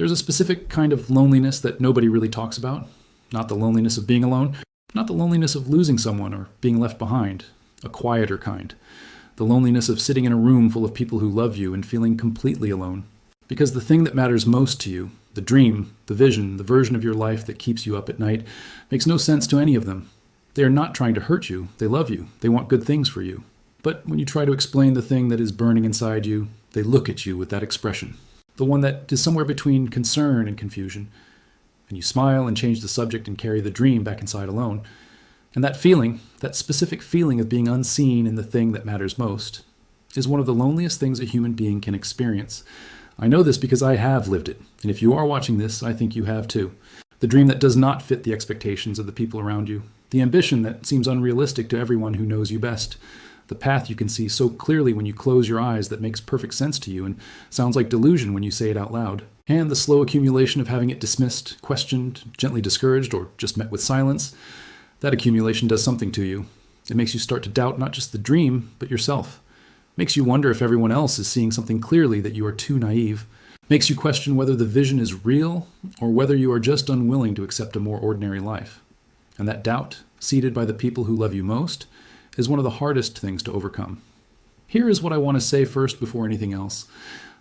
There's a specific kind of loneliness that nobody really talks about. Not the loneliness of being alone, not the loneliness of losing someone or being left behind, a quieter kind. The loneliness of sitting in a room full of people who love you and feeling completely alone. Because the thing that matters most to you, the dream, the vision, the version of your life that keeps you up at night, makes no sense to any of them. They are not trying to hurt you. They love you. They want good things for you. But when you try to explain the thing that is burning inside you, they look at you with that expression. The one that is somewhere between concern and confusion. And you smile and change the subject and carry the dream back inside alone. And that feeling, that specific feeling of being unseen in the thing that matters most, is one of the loneliest things a human being can experience. I know this because I have lived it. And if you are watching this, I think you have too. The dream that does not fit the expectations of the people around you. The ambition that seems unrealistic to everyone who knows you best. The path you can see so clearly when you close your eyes that makes perfect sense to you and sounds like delusion when you say it out loud. And the slow accumulation of having it dismissed, questioned, gently discouraged, or just met with silence. That accumulation does something to you. It makes you start to doubt not just the dream, but yourself. Makes you wonder if everyone else is seeing something clearly that you are too naive. Makes you question whether the vision is real or whether you are just unwilling to accept a more ordinary life. And that doubt, seated by the people who love you most, is one of the hardest things to overcome. Here is what I want to say first before anything else.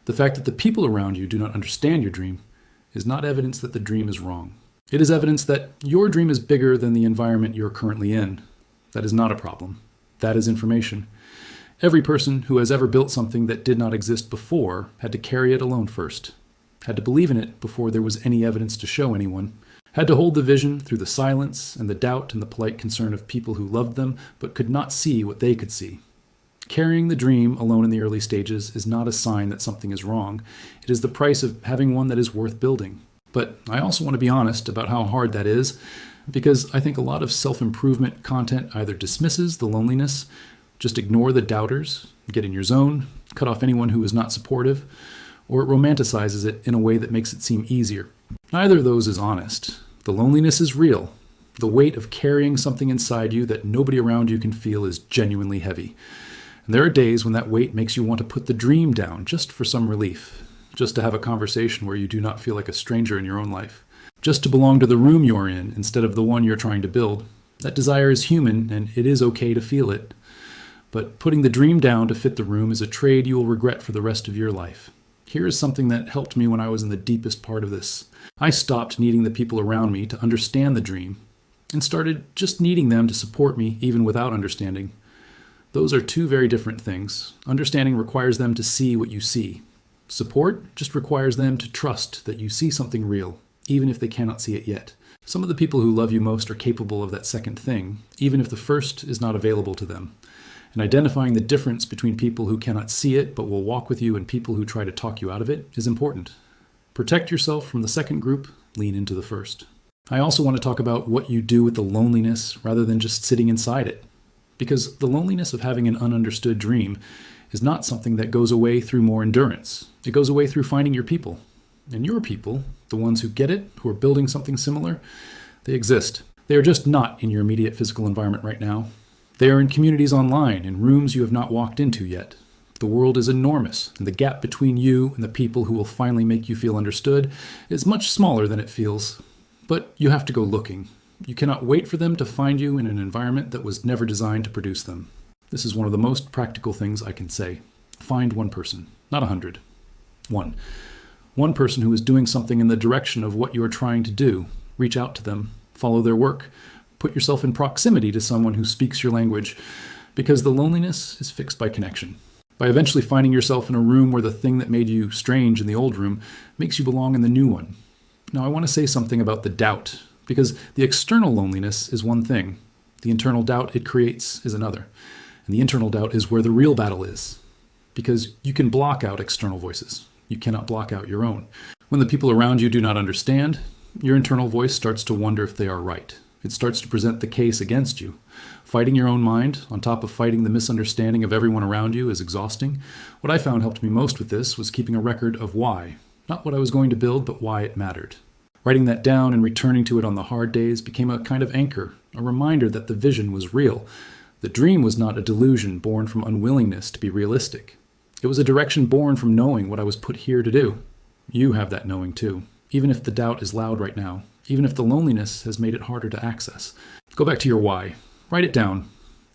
The fact that the people around you do not understand your dream is not evidence that the dream is wrong. It is evidence that your dream is bigger than the environment you're currently in. That is not a problem. That is information. Every person who has ever built something that did not exist before had to carry it alone first, had to believe in it before there was any evidence to show anyone, had to hold the vision through the silence and the doubt and the polite concern of people who loved them but could not see what they could see. Carrying the dream alone in the early stages is not a sign that something is wrong. It is the price of having one that is worth building. But I also want to be honest about how hard that is, because I think a lot of self-improvement content either dismisses the loneliness, just ignore the doubters, get in your zone, cut off anyone who is not supportive, or it romanticizes it in a way that makes it seem easier. Neither of those is honest. The loneliness is real. The weight of carrying something inside you that nobody around you can feel is genuinely heavy. And there are days when that weight makes you want to put the dream down just for some relief, just to have a conversation where you do not feel like a stranger in your own life, just to belong to the room you're in instead of the one you're trying to build. That desire is human, and it is okay to feel it. But putting the dream down to fit the room is a trade you will regret for the rest of your life. Here is something that helped me when I was in the deepest part of this. I stopped needing the people around me to understand the dream and started just needing them to support me even without understanding. Those are two very different things. Understanding requires them to see what you see. Support just requires them to trust that you see something real, even if they cannot see it yet. Some of the people who love you most are capable of that second thing, even if the first is not available to them. And identifying the difference between people who cannot see it but will walk with you and people who try to talk you out of it is important. Protect yourself from the second group, lean into the first. I also want to talk about what you do with the loneliness rather than just sitting inside it. Because the loneliness of having an ununderstood dream is not something that goes away through more endurance. It goes away through finding your people. And your people, the ones who get it, who are building something similar, they exist. They are just not in your immediate physical environment right now. They are in communities online, in rooms you have not walked into yet. The world is enormous, and the gap between you and the people who will finally make you feel understood is much smaller than it feels. But you have to go looking. You cannot wait for them to find you in an environment that was never designed to produce them. This is one of the most practical things I can say. Find one person, not 100. One. One person who is doing something in the direction of what you are trying to do. Reach out to them. Follow their work. Put yourself in proximity to someone who speaks your language, because the loneliness is fixed by connection. By eventually finding yourself in a room where the thing that made you strange in the old room makes you belong in the new one. Now I want to say something about the doubt, because the external loneliness is one thing. The internal doubt it creates is another. And the internal doubt is where the real battle is. Because you can block out external voices. You cannot block out your own. When the people around you do not understand, your internal voice starts to wonder if they are right. It starts to present the case against you. Fighting your own mind, on top of fighting the misunderstanding of everyone around you, is exhausting. What I found helped me most with this was keeping a record of why. Not what I was going to build, but why it mattered. Writing that down and returning to it on the hard days became a kind of anchor, a reminder that the vision was real. The dream was not a delusion born from unwillingness to be realistic. It was a direction born from knowing what I was put here to do. You have that knowing too, even if the doubt is loud right now, even if the loneliness has made it harder to access. Go back to your why. Write it down.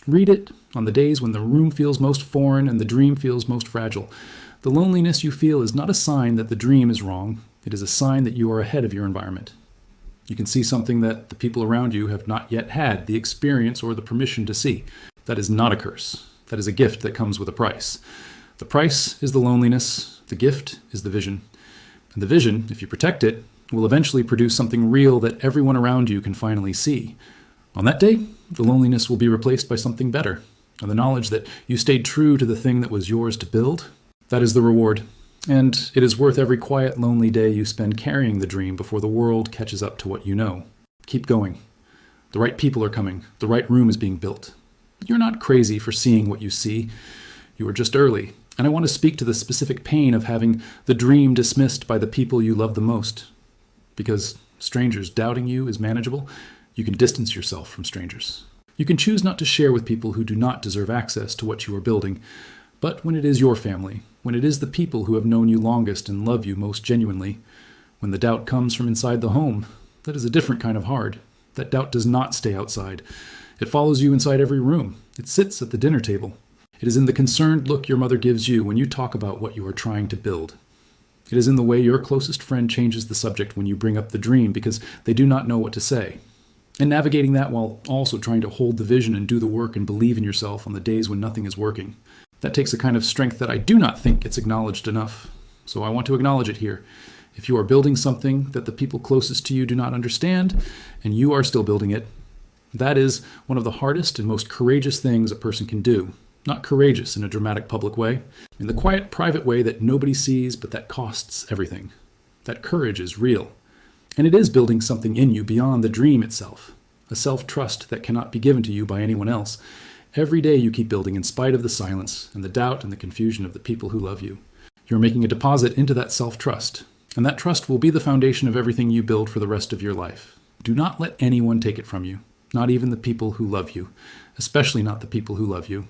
Read it on the days when the room feels most foreign and the dream feels most fragile. The loneliness you feel is not a sign that the dream is wrong. It is a sign that you are ahead of your environment. You can see something that the people around you have not yet had the experience or the permission to see. That is not a curse. That is a gift that comes with a price. The price is the loneliness. The gift is the vision. And the vision, if you protect it, will eventually produce something real that everyone around you can finally see. On that day, the loneliness will be replaced by something better. And the knowledge that you stayed true to the thing that was yours to build, that is the reward. And it is worth every quiet, lonely day you spend carrying the dream before the world catches up to what you know. Keep going. The right people are coming. The right room is being built. You're not crazy for seeing what you see. You are just early. And I want to speak to the specific pain of having the dream dismissed by the people you love the most. Because strangers doubting you is manageable, you can distance yourself from strangers. You can choose not to share with people who do not deserve access to what you are building. But when it is your family, when it is the people who have known you longest and love you most genuinely, when the doubt comes from inside the home, that is a different kind of hard. That doubt does not stay outside. It follows you inside every room. It sits at the dinner table. It is in the concerned look your mother gives you when you talk about what you are trying to build. It is in the way your closest friend changes the subject when you bring up the dream because they do not know what to say. And navigating that while also trying to hold the vision and do the work and believe in yourself on the days when nothing is working. That takes a kind of strength that I do not think gets acknowledged enough. So I want to acknowledge it here. If you are building something that the people closest to you do not understand, and you are still building it, that is one of the hardest and most courageous things a person can do. Not courageous in a dramatic public way, in the quiet private way that nobody sees but that costs everything. That courage is real. And it is building something in you beyond the dream itself, a self-trust that cannot be given to you by anyone else. Every day you keep building in spite of the silence and the doubt and the confusion of the people who love you. You're making a deposit into that self-trust, and that trust will be the foundation of everything you build for the rest of your life. Do not let anyone take it from you, not even the people who love you, especially not the people who love you.